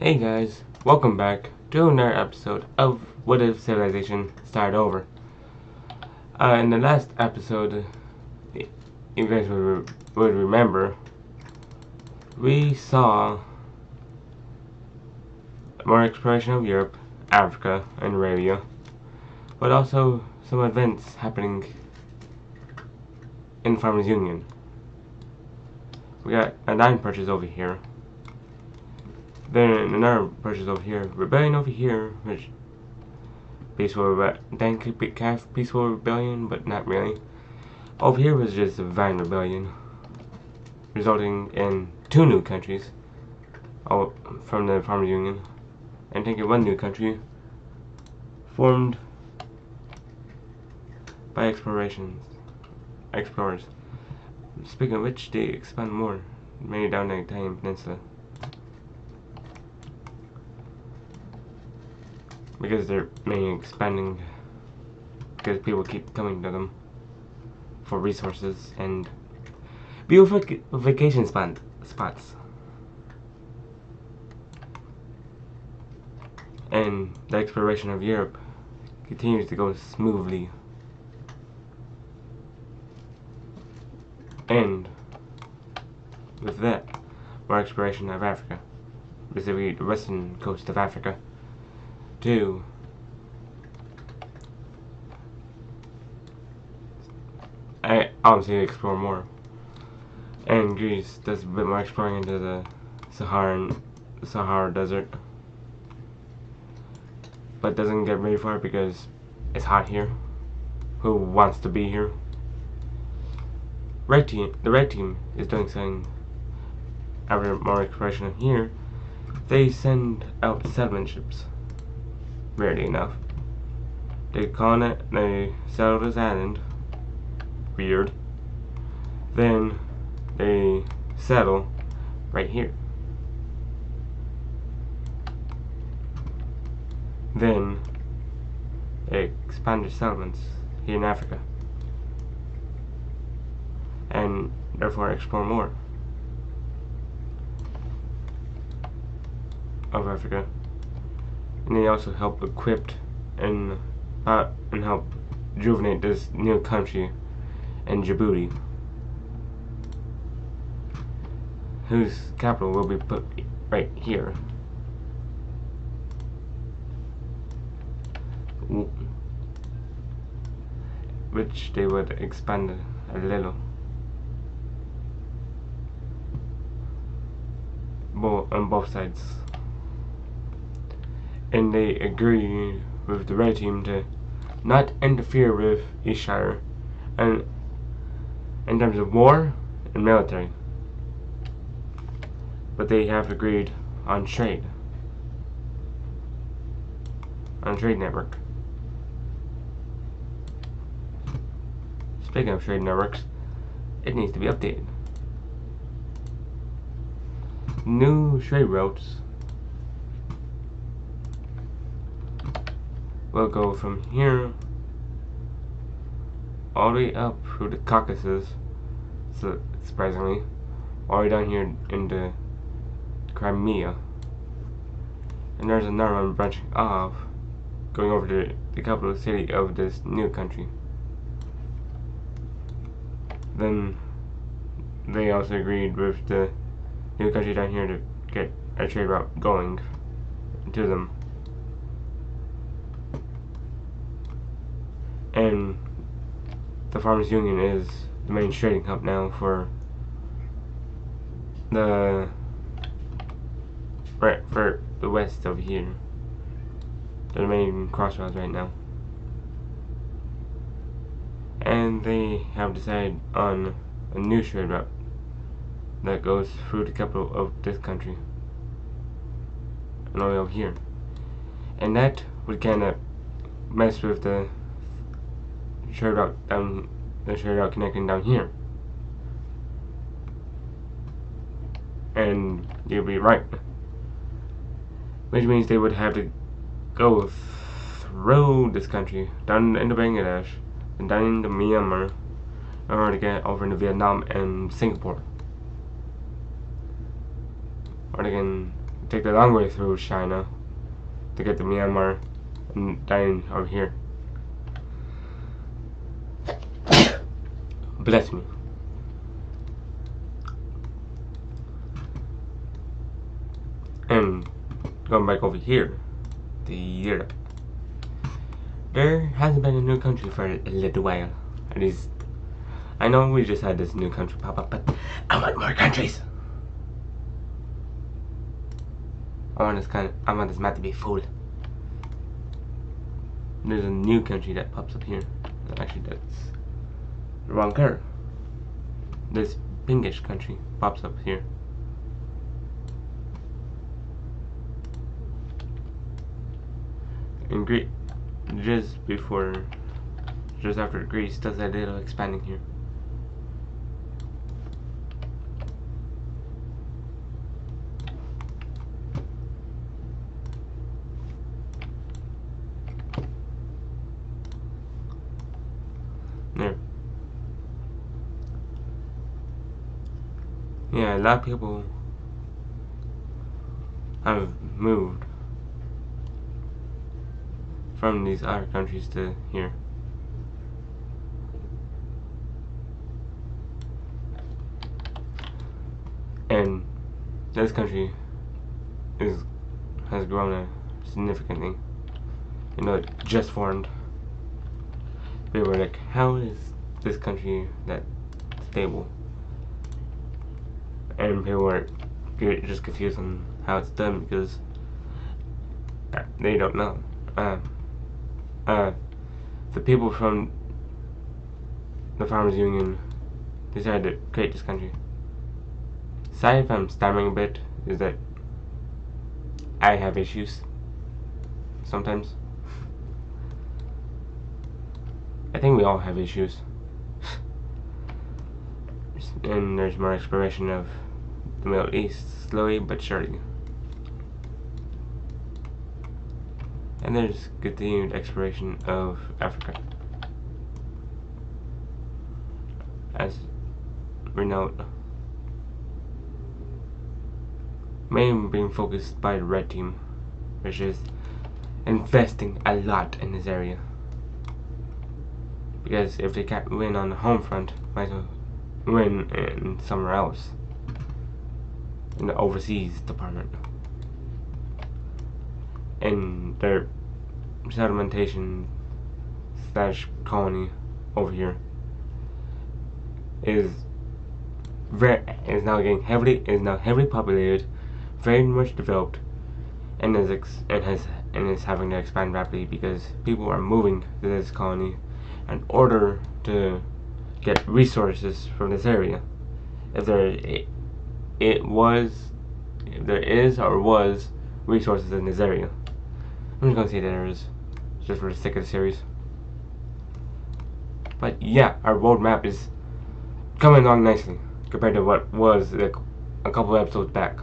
Hey guys, welcome back to another episode of What If Civilization Started Over. In the last episode, you guys would remember, we saw more exploration of Europe, Africa, and Arabia, but also some events happening in Farmers Union. We got a 9 purchase over here, then another purchase over here, rebellion over here, which peaceful rebellion, but not really. Over here was just a Vine rebellion, resulting in 2 new countries from the Farmers Union, and taking 1 new country formed by explorers. Speaking of which, they expand more, mainly down the Italian peninsula, because they're mainly expanding because people keep coming to them for resources and beautiful vacation spots. And the exploration of Europe continues to go smoothly. And with that, more exploration of Africa, specifically the western coast of Africa, to obviously explore more. And Greece does a bit more exploring into the Sahara Desert, but doesn't get very far because it's hot here. Who wants to be here? The red team is doing something. After more exploration here, they send out settlement ships. Rarely enough. They settle this island. Weird. Then they settle right here. Then they expand their settlements here in Africa, and therefore explore more of Africa. And they also help equip and help rejuvenate this new country in Djibouti, whose capital will be put right here. Which they would expand a little. On both sides. And they agree with the red team to not interfere with each other and in terms of war and military. But they have agreed on trade. On a trade network. Speaking of trade networks, it needs to be updated. New trade routes will go from here all the way up through the Caucasus, so surprisingly, all the way down here into Crimea. And there's another one branching off, going over to the capital city of this new country. Then they also agreed with the new country down here to get a trade route going to them. And the Farmers Union is the main trading hub now for the west of here. They're the main crossroads right now. And they have decided on a new trade route that goes through the capital of this country and all the way over here. And that would kind of mess with the trade route connecting down here. And you'll be right. Which means they would have to go through this country, down into Bangladesh, and down into Myanmar, in order to get over into Vietnam and Singapore. Or they can take the long way through China to get to Myanmar and dying over here. Bless me. And going back over here to Europe, there hasn't been a new country for a little while. At least, I know we just had this new country pop up, but I want more countries. I want this map to be full. There's a new country that pops up here. Actually, that's the wrong color. This pinkish country pops up here. And just after Greece does a little expanding here. There. Yeah, a lot of people have moved from these other countries to here. And this country has grown significantly. You know, it just formed. People were like, how is this country that stable? And people were just confused on how it's done because they don't know. The people from the Farmers Union decided to create this country. Sorry if I'm stammering a bit, is that I have issues sometimes. I think we all have issues. And there's more exploration of the Middle East, slowly but surely. And there's continued exploration of Africa. As we know, mainly being focused by the red team, which is investing a lot in this area. Because if they can't win on the home front, might as well win in somewhere else, in the overseas department. And their settlementation / colony over here is now heavily populated, very much developed, and is having to expand rapidly because people are moving to this colony in order to get resources from this area. If there is or was resources in this area. I'm just gonna say there is, just for the sake of the series. But yeah, our world map is coming along nicely compared to what was like a couple episodes back.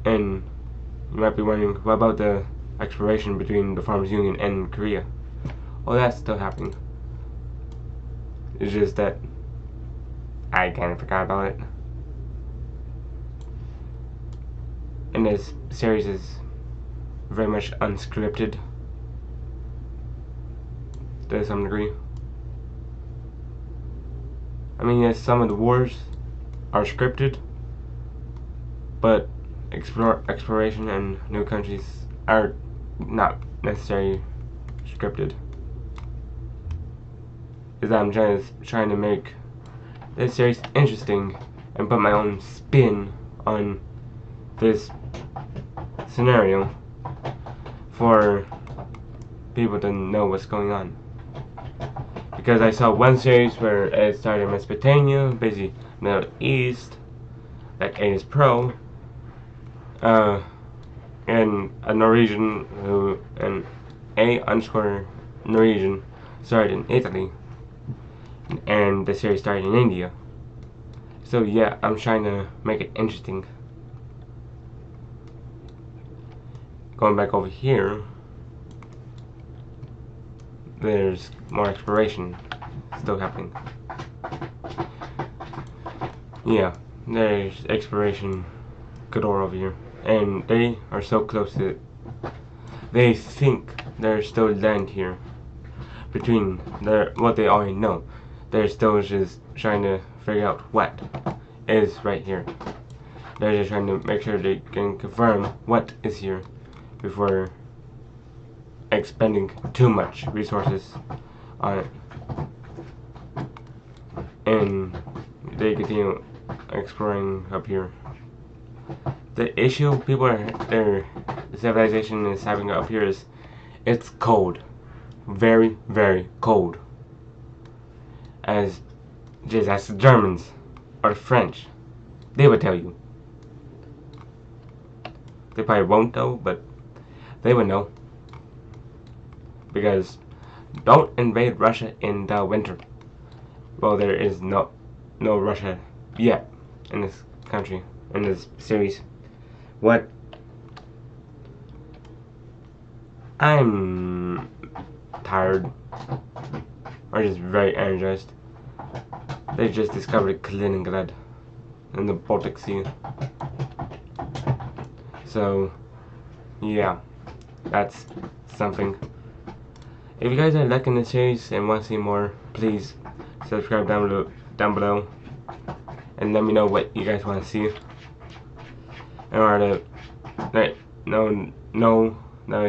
And you might be wondering, what about the exploration between the Farmers Union and Korea? Well, that's still happening. It's just that I kind of forgot about it. And this series is very much unscripted to some degree. I mean, yes, some of the wars are scripted, but exploration and new countries are not necessarily scripted. Is that I'm just trying to make this series interesting and put my own spin on this scenario for people to know what's going on. Because I saw one series where it started in Mesopotamia, basically Middle East, like A's Pro, and a Norwegian and A_Norwegian started in Italy, and the series started in India. So yeah, I'm trying to make it interesting. Going back over here, there's more exploration still happening. Yeah, there's exploration galore over here, and they are so close to it. They think there's still land here between what they already know. They're still just trying to figure out what is right here. They're just trying to make sure they can confirm what is here before expending too much resources on it. And they continue exploring up here. The issue their civilization is having up here is it's cold. Very, very cold. As just as the Germans or the French, they would tell you. They probably won't though, but they would know. Because don't invade Russia in the winter. Well, there is no Russia yet in this country, in this series. What? I'm tired, or just very energized. They just discovered Kaliningrad in the Baltic Sea. So, yeah, that's something. If you guys are liking this series and want to see more, please subscribe down below and let me know what you guys want to see in order to know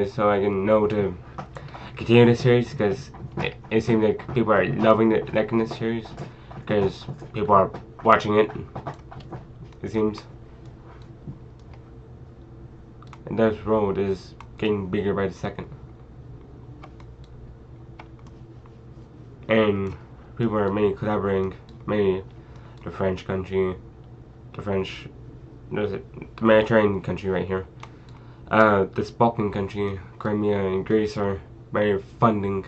so I can know to continue this series, because it seems like people are liking this series because people are watching it, it seems. And this road is getting bigger by the second. And people are mainly collaborating, mainly the French country, the Mediterranean country right here. This Balkan country, Crimea and Greece, are very funding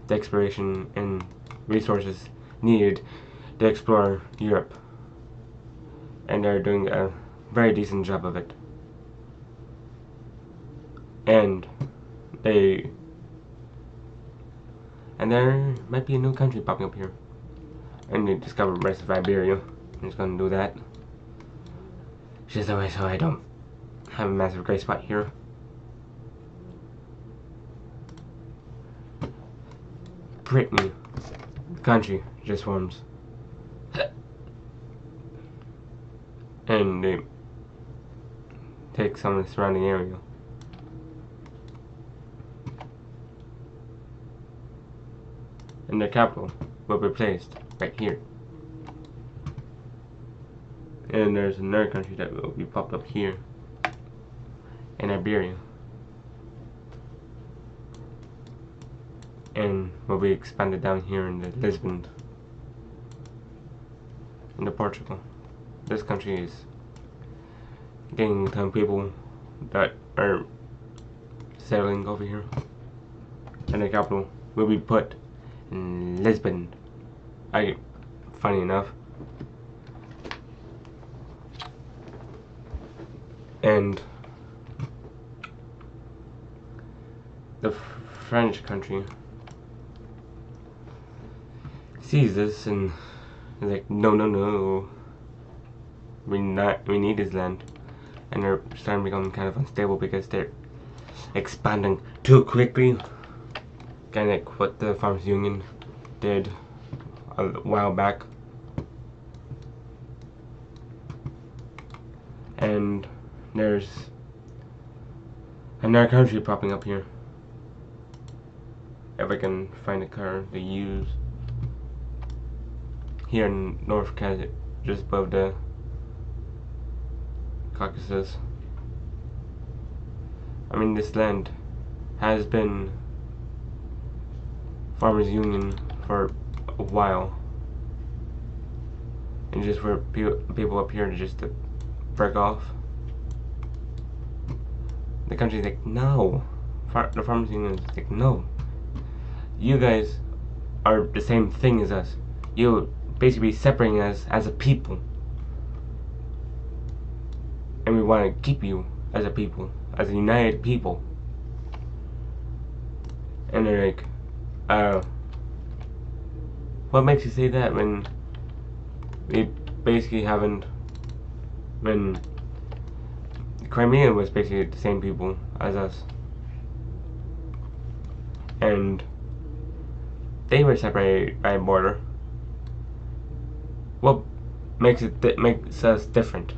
the exploration and resources needed to explore Europe. And they're doing a very decent job of it. And there might be a new country popping up here. And they discovered the rest of Iberia. I'm just gonna do that. Just that way so I don't have a massive gray spot here. Brittany, the country, just forms. And they take some of the surrounding area. And their capital will be placed right here. And there's another country that will be popped up here in Iberia, and will be expanded down here in the Lisbon, in the Portugal. This country is getting a ton of people that are settling over here, and the capital will be put in Lisbon. Funny enough. And the French country sees this and is like, no, we need this land. And they're starting to become kind of unstable because they're expanding too quickly, kind of like what the Farmers Union did a while back. And there's another country popping up here. If I can find a car to use. Here in North Caucasus, just above the Caucasus. I mean, this land has been Farmers Union for a while. And just for people up here to break off. The country's like, no. The Farmers Union is like, no. You guys are the same thing as us. You basically separating us as a people. And we want to keep you as a people. As a united people. And they're like, what makes you say that when we basically haven't when Crimea was basically the same people as us, and they were separated by a border. What makes us different?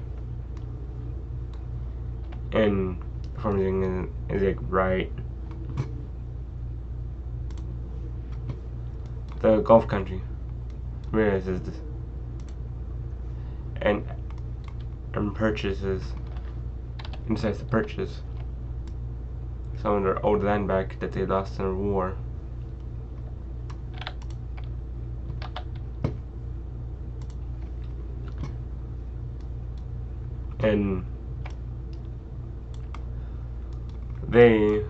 And forming is like right. The Gulf country realizes this and purchases and decides to purchase some of their old land back that they lost in a war. And they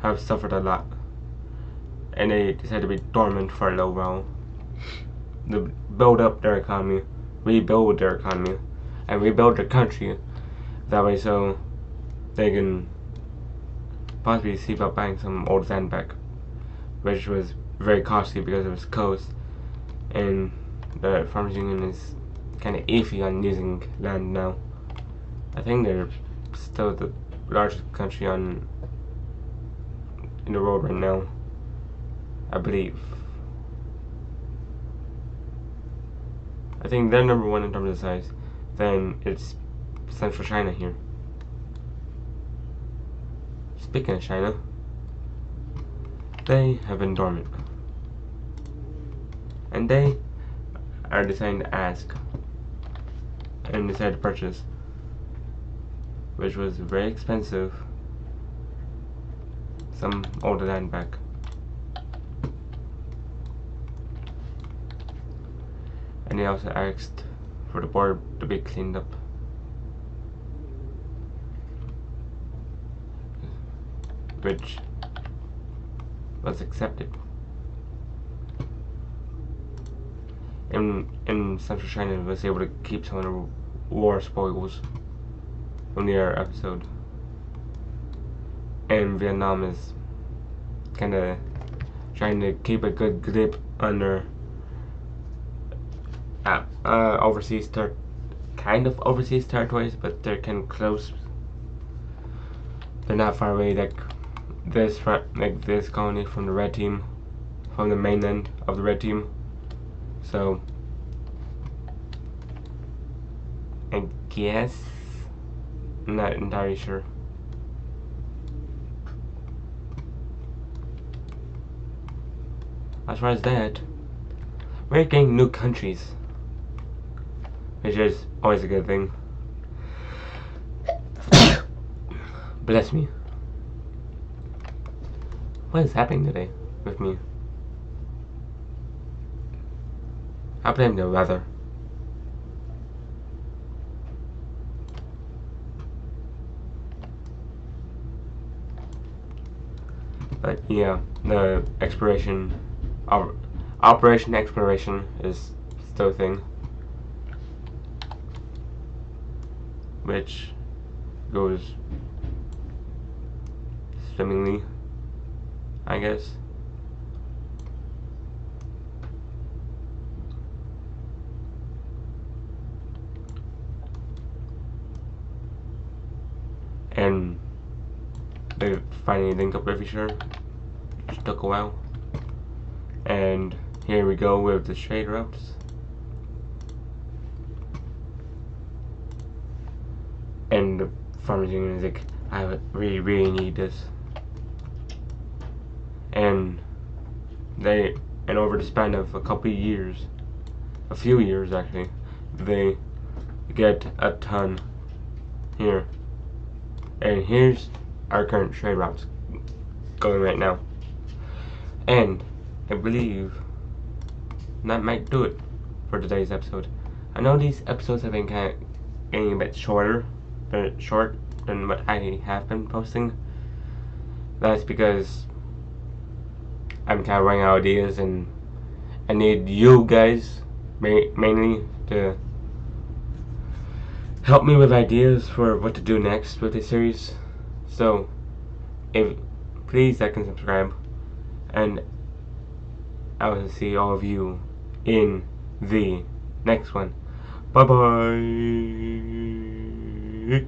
have suffered a lot, and they decided to be dormant for a little while to build up their economy, rebuild their economy, and rebuild their country. That way, so they can possibly see about buying some old land back, which was very costly because it was coast, and the Farmers Union is kind of iffy on using land now. I think they're still the largest country in the world right now, I believe. I think they're number one in terms of size. Then it's Central China here. Speaking of China, they have been dormant, and they are deciding to ask and decided to purchase, which was very expensive, some older land back. And they also asked for the border to be cleaned up, which was accepted. And Central China was able to keep some of the war spoils from the other episode. And Vietnam is kind of trying to keep a good grip on their overseas territories, but they're kind of close. They're not far away, like this colony from the red team, from the mainland of the red team. So I guess I'm not entirely sure. As far as that, we're getting new countries, which is always a good thing. Bless me. What is happening today with me? I blame the weather. But yeah, the Operation Exploration is still a thing, which goes swimmingly, I guess. And they finally linked up with each other, which took a while. And here we go with the trade routes. And the Farmers Union is like, I really need this. And over the span of a few years actually, they get a ton here. And here's our current trade routes going right now. And I believe that might do it for today's episode. I know these episodes have been kind of getting a bit short than what I have been posting. That's because I'm kind of running out of ideas, and I need you guys mainly to help me with ideas for what to do next with this series. So, please like and subscribe, and I will see all of you in the next one. Bye bye. Bye.